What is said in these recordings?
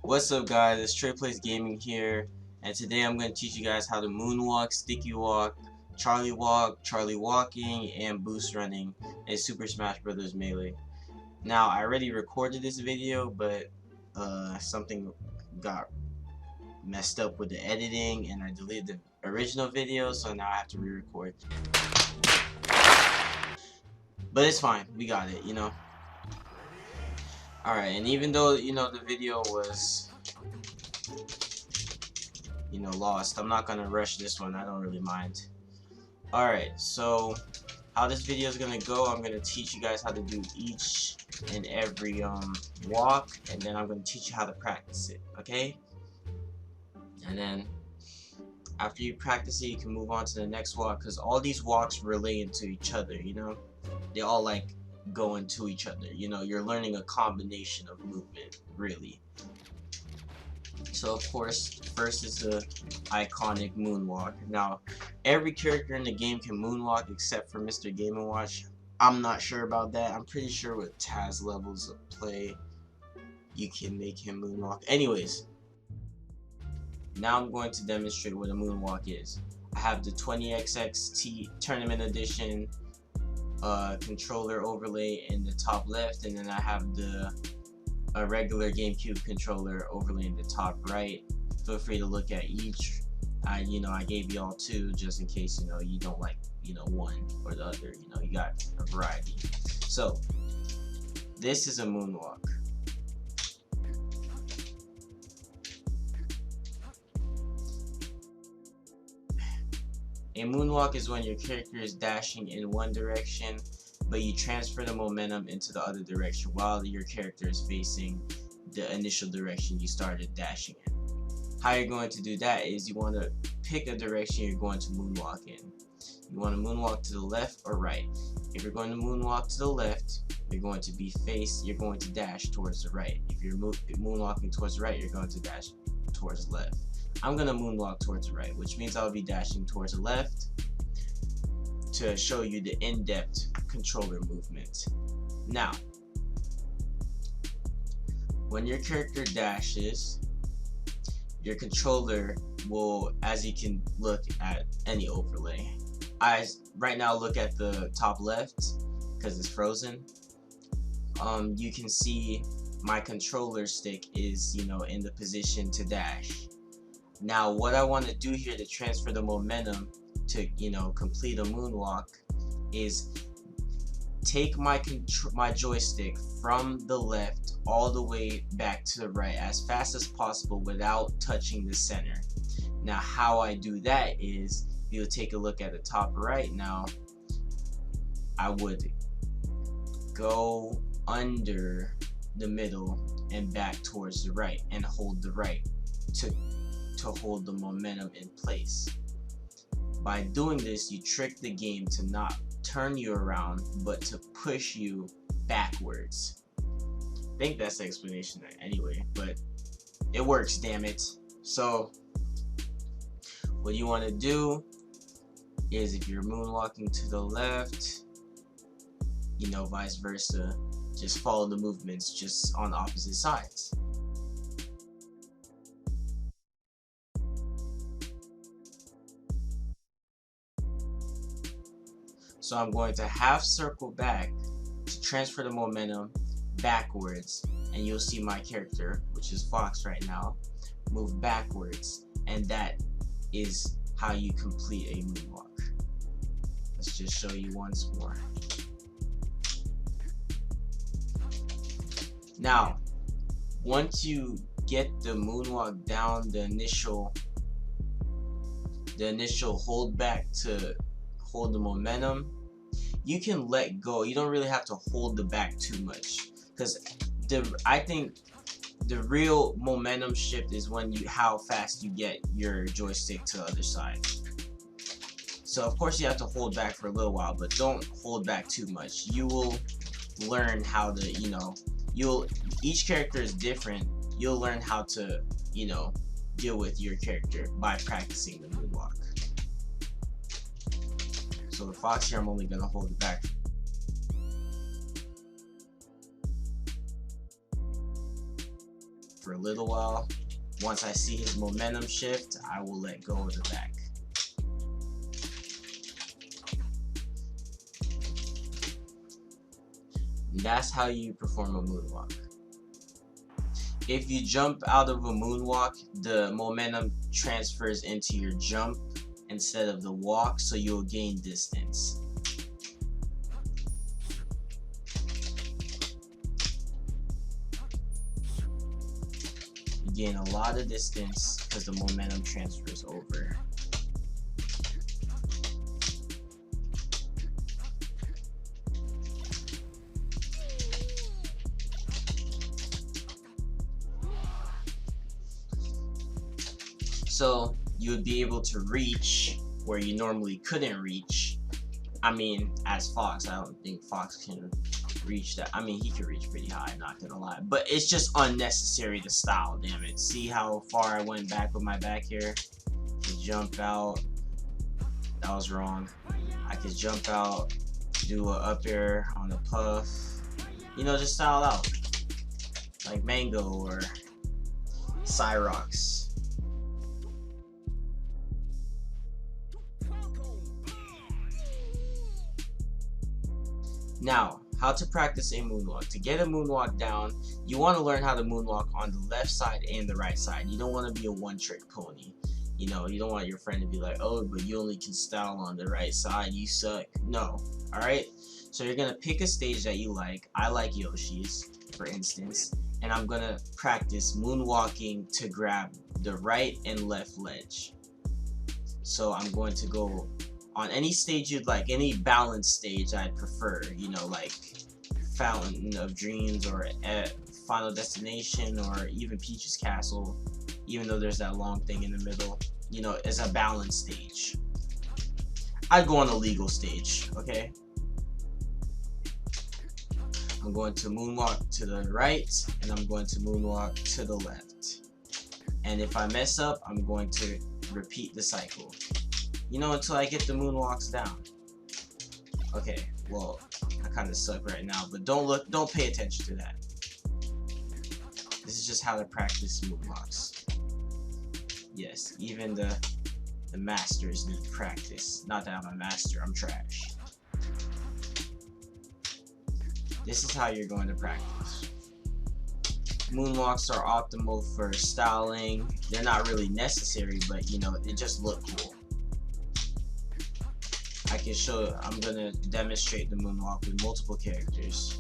What's up, guys? It's Trey Plays Gaming here, and today I'm going to teach you guys how to moonwalk, sticky walk, Charlie walking, and boost running in Super Smash Bros. Melee. Now, I already recorded this video, but something got messed up with the editing, and I deleted the original video, so now I have to re-record. But it's fine. We got it, you know. Alright, and even though, the video was lost, I'm not gonna rush this one. I don't really mind. Alright, so how this video is gonna go, I'm gonna teach you guys how to do each and every walk, and then I'm gonna teach you how to practice it, okay? And then after you practice it, you can move on to the next walk, because all these walks relate into each other, you know? They all like go into each other, you know? You're learning a combination of movement, really. So of course, first is the iconic moonwalk. Now, every character in the game can moonwalk except for Mr. Game & Watch. I'm not sure about that. I'm pretty sure with Taz levels of play, you can make him moonwalk. Anyways, now I'm going to demonstrate what a moonwalk is. I have the 20XXT Tournament Edition controller overlay in the top left, and then I have a regular GameCube controller overlay in the top right. Feel free to look at each. I gave you all two just in case you don't like one or the other. You got a variety. So this is a moonwalk. A moonwalk is when your character is dashing in one direction, but you transfer the momentum into the other direction while your character is facing the initial direction you started dashing in. How you're going to do that is you want to pick a direction you're going to moonwalk in. You want to moonwalk to the left or right. If you're going to moonwalk to the left, you're going to dash towards the right. If you're moonwalking towards the right, you're going to dash towards the left. I'm going to moonwalk towards the right, which means I'll be dashing towards the left to show you the in-depth controller movement. Now, when your character dashes, your controller will, as you can look at any overlay, I right now look at the top left because it's frozen. You can see my controller stick is in the position to dash. Now what I want to do here to transfer the momentum to complete a moonwalk is take my joystick from the left all the way back to the right as fast as possible without touching the center. Now how I do that is, if you'll take a look at the top right now, I would go under the middle and back towards the right and hold the right to hold the momentum in place. By doing this, you trick the game to not turn you around, but to push you backwards. I think that's the explanation anyway, but it works, damn it. So what you want to do is, if you're moonwalking to the left, vice versa, just follow the movements just on opposite sides. So I'm going to half circle back to transfer the momentum backwards, and you'll see my character, which is Fox right now, move backwards, and that is how you complete a moonwalk. Let's just show you once more. Now, once you get the moonwalk down, the initial hold back to hold the momentum, you can let go. You don't really have to hold the back too much, because I think the real momentum shift is when how fast you get your joystick to the other side. So of course you have to hold back for a little while, but don't hold back too much. You will learn how to each character is different. You'll learn how to deal with your character by practicing the moonwalk. So the Fox here, I'm only gonna hold it back. for a little while. Once I see his momentum shift, I will let go of the back. And that's how you perform a moonwalk. If you jump out of a moonwalk, the momentum transfers into your jump instead of the walk, so you'll gain distance. You gain a lot of distance because the momentum transfers over. So you would be able to reach where you normally couldn't reach. I mean, as Fox, I don't think Fox can reach that. I mean, he can reach pretty high, not gonna lie. But it's just unnecessary to style, damn it. See how far I went back with my back here? To jump out. That was wrong. I could jump out, do an up air on a puff. You know, just style out. Like Mango or Cyrox. Now, how to practice a moonwalk. To get a moonwalk down, you want to learn how to moonwalk on the left side and the right side. You don't want to be a one-trick pony. You know, you don't want your friend to be like, oh, but you only can style on the right side, you suck. No, alright? So you're going to pick a stage that you like. I like Yoshi's, for instance. And I'm going to practice moonwalking to grab the right and left ledge. So I'm going to go on any stage you'd like, any balanced stage I'd prefer, you know, like Fountain of Dreams or Final Destination or even Peach's Castle, even though there's that long thing in the middle, you know, as a balanced stage. I'd go on a legal stage, okay? I'm going to moonwalk to the right and I'm going to moonwalk to the left. And if I mess up, I'm going to repeat the cycle. You know, until I get the moonwalks down. Okay, well, I kind of suck right now, but don't pay attention to that. This is just how to practice moonwalks. Yes, even the masters need practice. Not that I'm a master, I'm trash. This is how you're going to practice. Moonwalks are optimal for styling. They're not really necessary, but you know, they just look cool. I can show, I'm gonna demonstrate the moonwalk with multiple characters.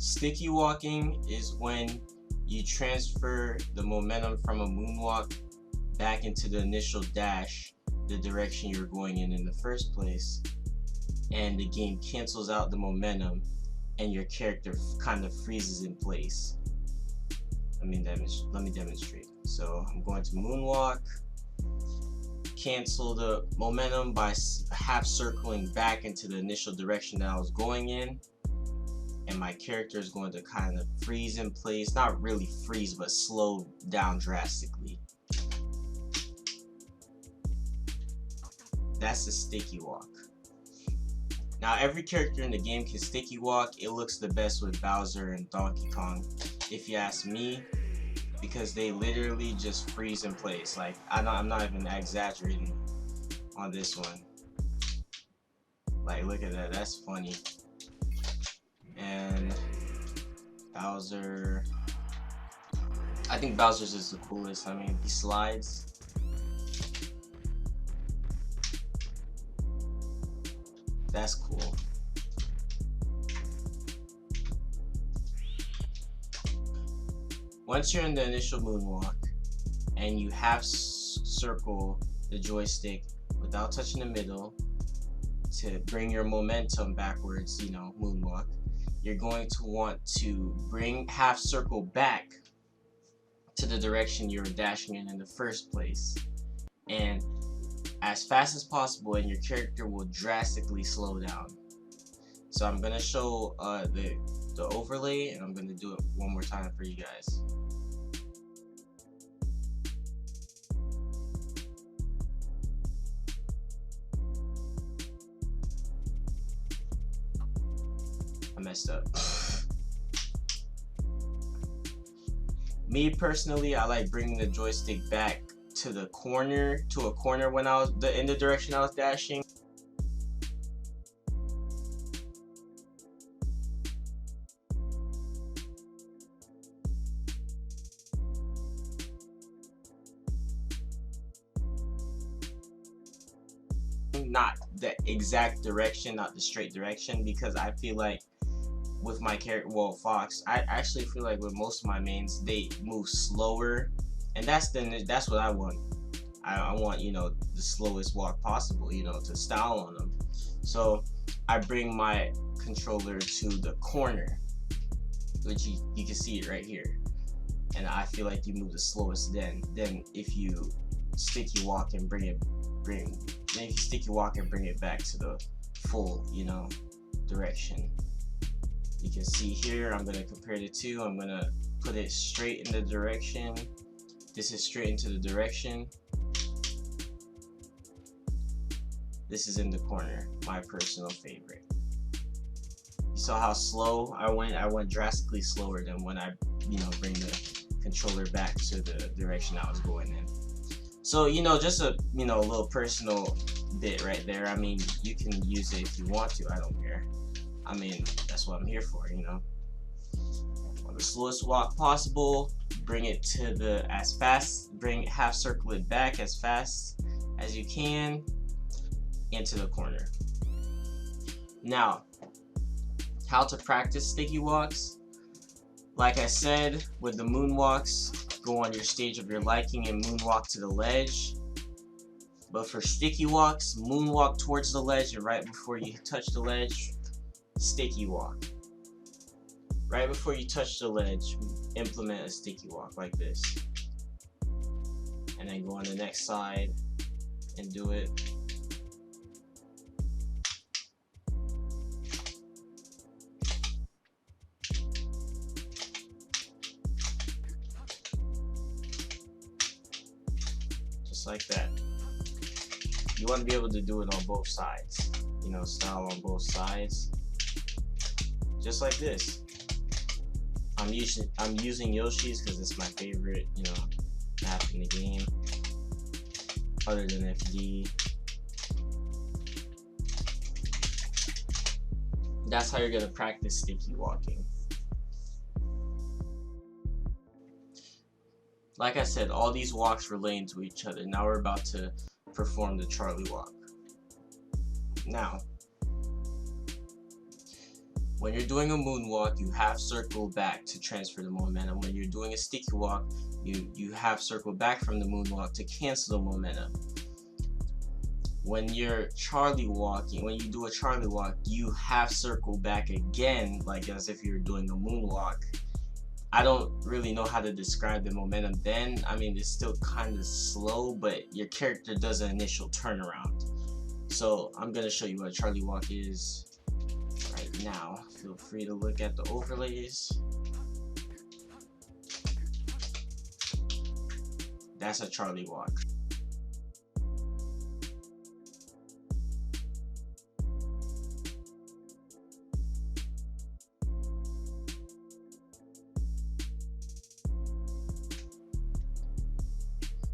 Sticky walking is when you transfer the momentum from a moonwalk back into the initial dash, the direction you're going in the first place, and the game cancels out the momentum and your character kind of freezes in place. Let me demonstrate. So I'm going to moonwalk, cancel the momentum by half circling back into the initial direction that I was going in. And my character is going to kind of freeze in place. Not really freeze, but slow down drastically. That's the sticky walk. Now, every character in the game can sticky walk. It looks the best with Bowser and Donkey Kong, if you ask me, because they literally just freeze in place. Like, I'm not even exaggerating on this one. Like, look at that. That's funny. And Bowser, I think Bowser's is the coolest. I mean, he slides. That's cool. Once you're in the initial moonwalk and you half circle the joystick without touching the middle to bring your momentum backwards, you know, moonwalk, you're going to want to bring half circle back to the direction you're dashing in the first place, and as fast as possible, and your character will drastically slow down. So I'm gonna show the overlay, and I'm gonna do it one more time for you guys. I messed up. Me personally, I like bringing the joystick back to a corner when I was in the direction I was dashing. Not the exact direction, not the straight direction, because I feel like with my character, well, Fox, I actually feel like with most of my mains, they move slower, and that's what I want. I want, you know, the slowest walk possible, you know, to style on them. So I bring my controller to the corner, which you can see it right here, and I feel like you move the slowest then if you sticky walk and bring it back to the full, you know, direction. You can see here, I'm gonna compare the two. I'm gonna put it straight in the direction. This is straight into the direction. This is in the corner, my personal favorite. You saw how slow I went? I went drastically slower than when I, you know, bring the controller back to the direction I was going in. So, you know, just a, you know, a little personal bit right there. I mean, you can use it if you want to, I don't care. I mean, that's what I'm here for, you know. On the slowest walk possible, bring it to half circle it back as fast as you can into the corner. Now, how to practice sticky walks. Like I said, with the moonwalks, go on your stage of your liking and moonwalk to the ledge. But for sticky walks, moonwalk towards the ledge, and right before you touch the ledge, sticky walk. Right before you touch the ledge, implement a sticky walk like this. And then go on the next side and do it. Just like that. You want to be able to do it on both sides. You know, style on both sides. Just like this. I'm using Yoshi's because it's my favorite, you know, map in the game, other than FD. That's how you're gonna practice sticky walking. Like I said, all these walks relate to each other. Now we're about to perform the Charlie walk. Now, when you're doing a moonwalk, you half circle back to transfer the momentum. When you're doing a sticky walk, you half circle back from the moonwalk to cancel the momentum. When you're Charlie walking, when you do a Charlie walk, you half circle back again, like as if you're doing a moonwalk. I don't really know how to describe the momentum then. I mean, it's still kind of slow, but your character does an initial turnaround. So I'm gonna show you what a Charlie walk is right now. Feel free to look at the overlays. That's a Charlie walk.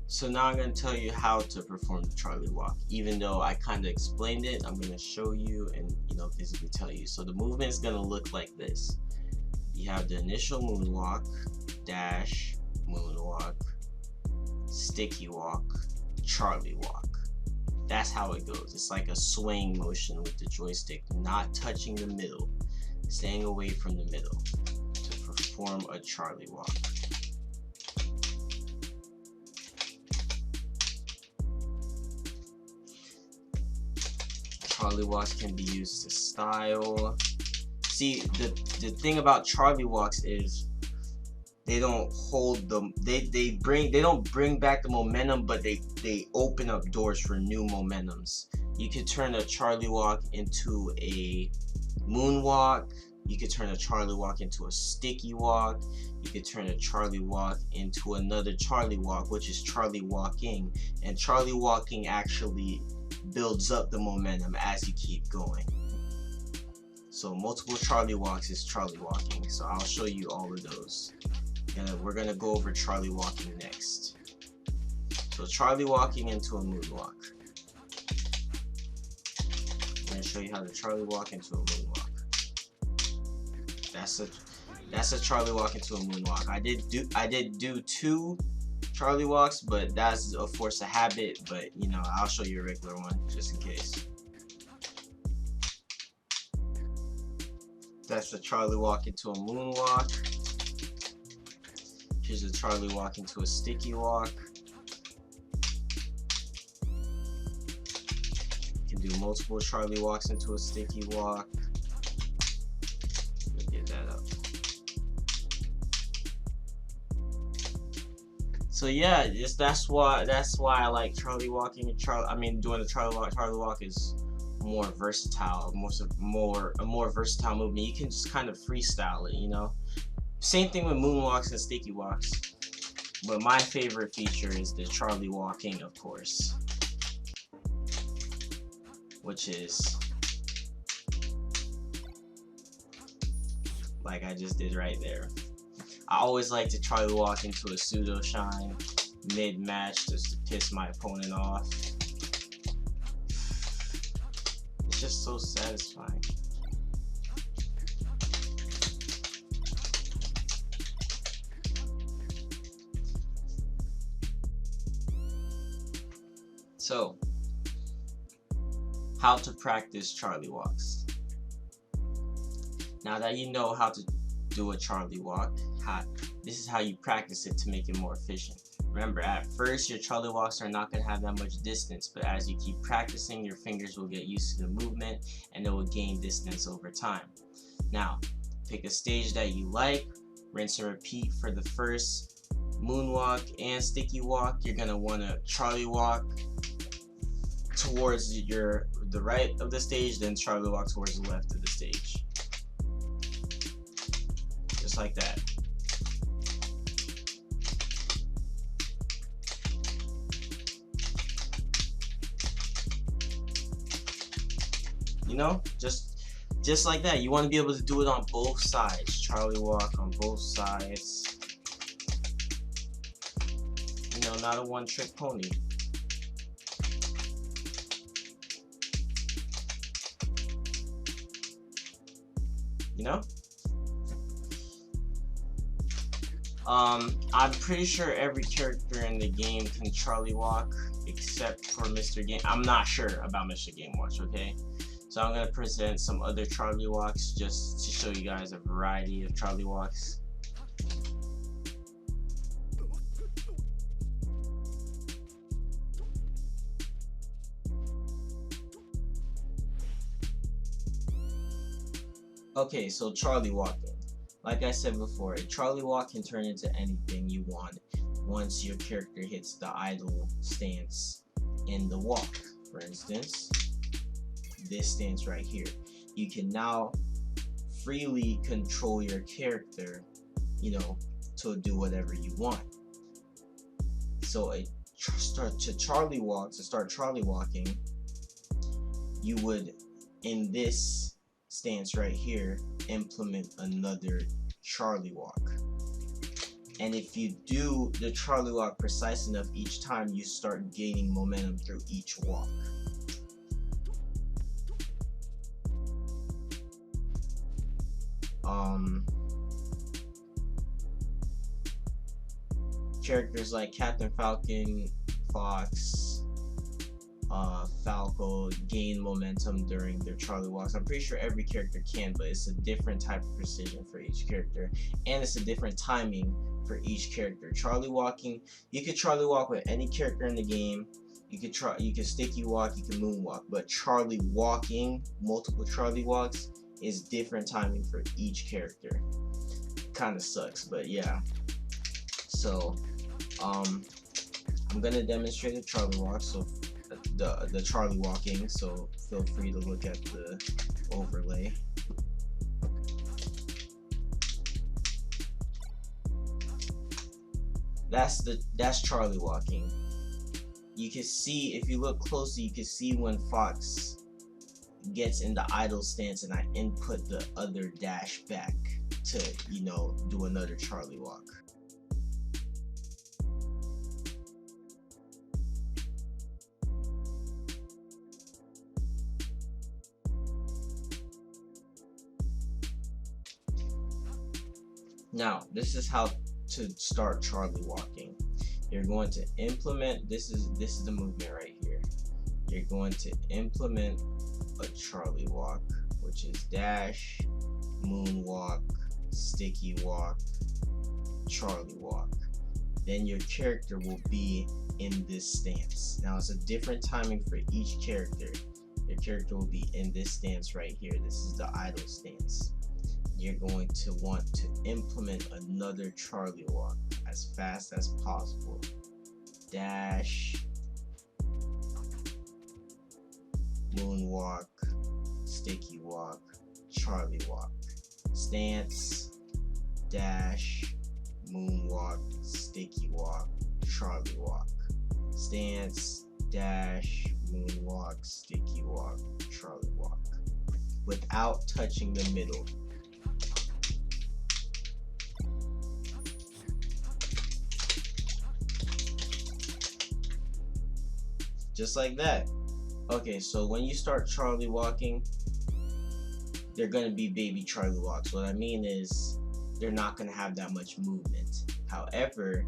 So now I'm going to tell you how to perform the Charlie walk. Even though I kind of explained it, I'm going to show you and, you know, physically tell you. So the movement is going to look like this. You have the initial moonwalk, dash, moonwalk, sticky walk, Charlie walk. That's how it goes. It's like a swing motion with the joystick, not touching the middle, staying away from the middle to perform a Charlie walk. Charlie walks can be used to style. See, the thing about Charlie walks is they don't hold them. They don't bring back the momentum, but they open up doors for new momentums. You could turn a Charlie walk into a moonwalk. You could turn a Charlie walk into a sticky walk. You could turn a Charlie walk into another Charlie walk, which is Charlie walking. And Charlie walking actually builds up the momentum as you keep going. So multiple Charlie walks is Charlie walking. So I'll show you all of those. And we're gonna go over Charlie walking next. So Charlie walking into a moonwalk. I'm gonna show you how to Charlie walk into a moonwalk. That's a Charlie walk into a moonwalk. I did do 2 Charlie walks, but that's a force of habit. But you know, I'll show you a regular one just in case. That's a Charlie walk into a moonwalk. Here's a Charlie walk into a sticky walk. You can do multiple Charlie walks into a sticky walk. Let me get that up. So yeah, that's why I like Charlie walking. Doing the Charlie walk. Charlie walk is more versatile, a more versatile movement. You can just kind of freestyle it, you know. Same thing with moonwalks and sticky walks. But my favorite feature is the Charlie walking, of course, which is like I just did right there. I always like to Charlie walk into a pseudo shine mid-match just to piss my opponent off. It's just so satisfying. So, how to practice Charlie walks. Now that you know how to do a Charlie walk, this is how you practice it to make it more efficient. Remember, at first your Charlie walks are not going to have that much distance, but as you keep practicing, your fingers will get used to the movement and it will gain distance over time. Now, pick a stage that you like, rinse and repeat for the first moonwalk and sticky walk. You're going to want to Charlie walk towards the right of the stage, then Charlie walk towards the left of the stage. Just like that. You know, just like that. You want to be able to do it on both sides. Charlie walk on both sides. You know, not a one-trick pony. You know? I'm pretty sure every character in the game can Charlie walk except for Mr. Game. I'm not sure about Mr. Game Watch, okay? So I'm going to present some other Charlie walks just to show you guys a variety of Charlie walks. Okay, so Charlie walking. Like I said before, a Charlie walk can turn into anything you want once your character hits the idle stance in the walk. For instance, this stance right here. You can now freely control your character, you know, to do whatever you want. So to start Charlie walking, you would, in this stance right here, implement another Charlie walk. And if you do the Charlie walk precise enough each time, you start gaining momentum through each walk. Characters like Captain Falcon, Fox, Falco gain momentum during their Charlie walks. I'm pretty sure every character can, but it's a different type of precision for each character, and it's a different timing for each character. Charlie walking, you could Charlie walk with any character in the game. You could sticky walk, you can moonwalk, but Charlie walking, multiple Charlie walks, is different timing for each character. Kind of sucks, but yeah. So I'm gonna demonstrate a Charlie walk, so the Charlie walking, so feel free to look at the overlay. That's Charlie walking. You can see, if you look closely, you can see when Fox gets in the idle stance and I input the other dash back to, you know, do another Charlie walk. Now, this is how to start Charlie walking. You're going to implement, this is the movement right here. You're going to implement a Charlie walk, which is dash, moonwalk, sticky walk, Charlie walk. Then your character will be in this stance. Now it's a different timing for each character. Your character will be in this stance right here. This is the idle stance. You're going to want to implement another Charlie walk as fast as possible. Dash, moonwalk, sticky walk, Charlie walk. Stance, dash, moonwalk, sticky walk, Charlie walk. Stance, dash, moonwalk, sticky walk, Charlie walk. Without touching the middle. Just like that. Okay, so when you start Charlie walking, they're gonna be baby Charlie walks. What I mean is, they're not gonna have that much movement. However,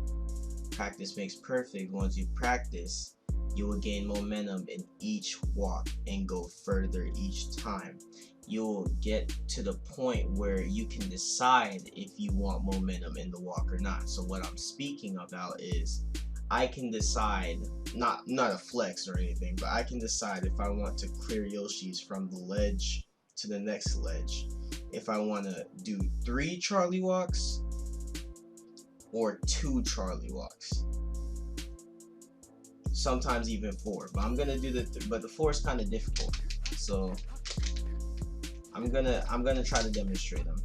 practice makes perfect. Once you practice, you will gain momentum in each walk and go further each time. You'll get to the point where you can decide if you want momentum in the walk or not. So what I'm speaking about is, I can decide, not a flex or anything, but I can decide if I want to clear Yoshis from the ledge to the next ledge. If I want to do 3 Charlie walks or 2 Charlie walks. Sometimes even 4, but I'm gonna do but the 4 is kind of difficult. So I'm gonna try to demonstrate them.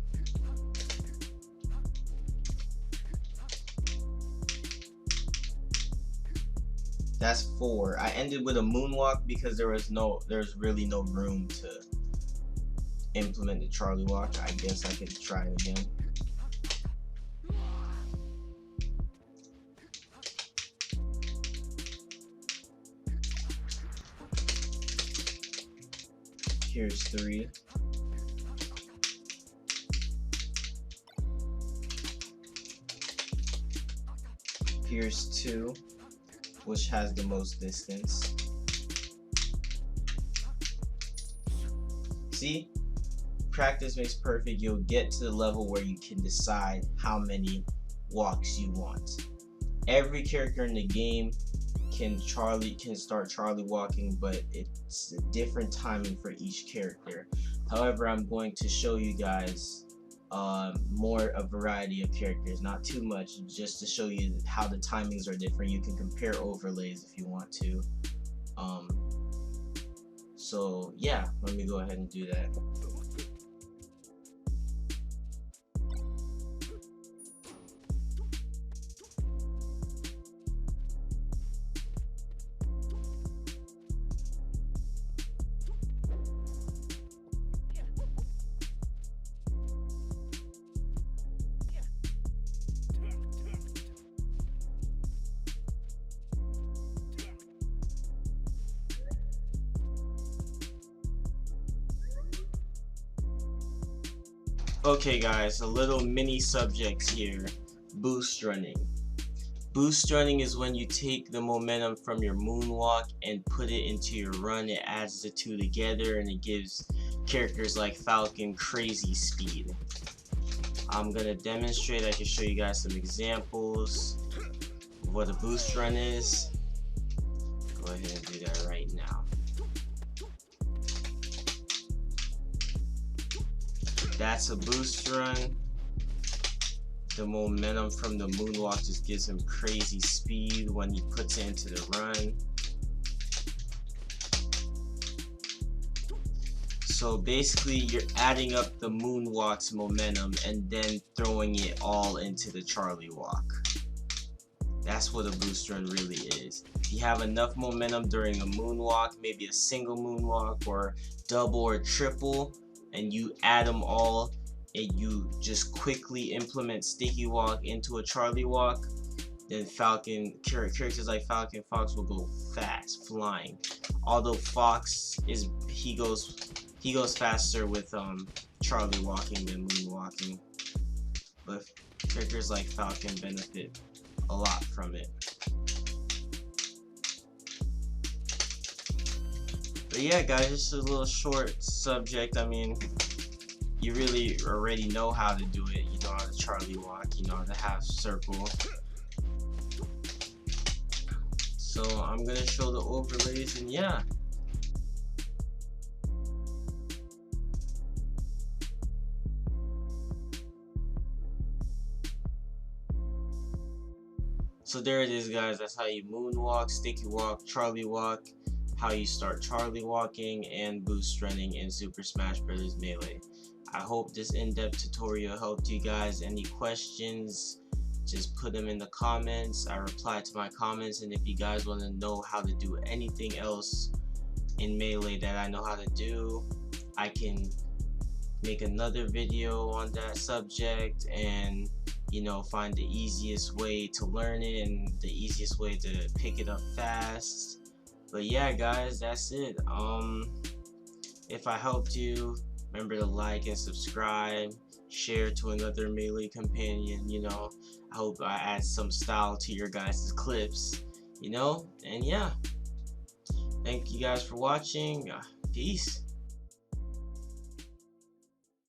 That's 4. I ended with a moonwalk because there's really no room to implement the Charlie walk. I guess I could try it again. Here's 3. Here's 2. Which has the most distance. See? Practice makes perfect. You'll get to the level where you can decide how many walks you want. Every character in the game can start Charlie walking, but it's a different timing for each character. However, I'm going to show you guys more a variety of characters, not too much, just to show you how the timings are different. You can compare overlays if you want to. So yeah, let me go ahead and do that. Okay guys, a little mini subjects here. Boost running. Boost running is when you take the momentum from your moonwalk and put it into your run. It adds the 2 together and it gives characters like Falcon crazy speed. I'm gonna demonstrate. I can show you guys some examples of what a boost run is. Go ahead and do that right now. That's a boost run. The momentum from the moonwalk just gives him crazy speed when he puts it into the run. So basically you're adding up the moonwalk's momentum and then throwing it all into the Charlie walk. That's what a boost run really is. If you have enough momentum during a moonwalk, maybe a single moonwalk or double or triple, and you add them all and you just quickly implement sticky walk into a Charlie walk, then characters like Falcon Fox will go fast, flying. Although Fox goes faster with Charlie walking than moonwalking, but characters like Falcon benefit a lot from it. But yeah, guys, just a little short subject. I mean, you really already know how to do it. You know how to Charlie walk, you know how to half circle. So I'm gonna show the overlays, and yeah. So there it is, guys. That's how you moonwalk, sticky walk, Charlie walk, how you start Charlie walking and boost running in Super Smash Bros. Melee. I hope this in-depth tutorial helped you guys. Any questions, just put them in the comments. I reply to my comments, and if you guys want to know how to do anything else in Melee that I know how to do, I can make another video on that subject and, you know, find the easiest way to learn it and the easiest way to pick it up fast. But yeah, guys, that's it. If I helped you, remember to like and subscribe, share to another Melee companion. You know, I hope I add some style to your guys' clips, you know. And yeah, thank you guys for watching. Peace.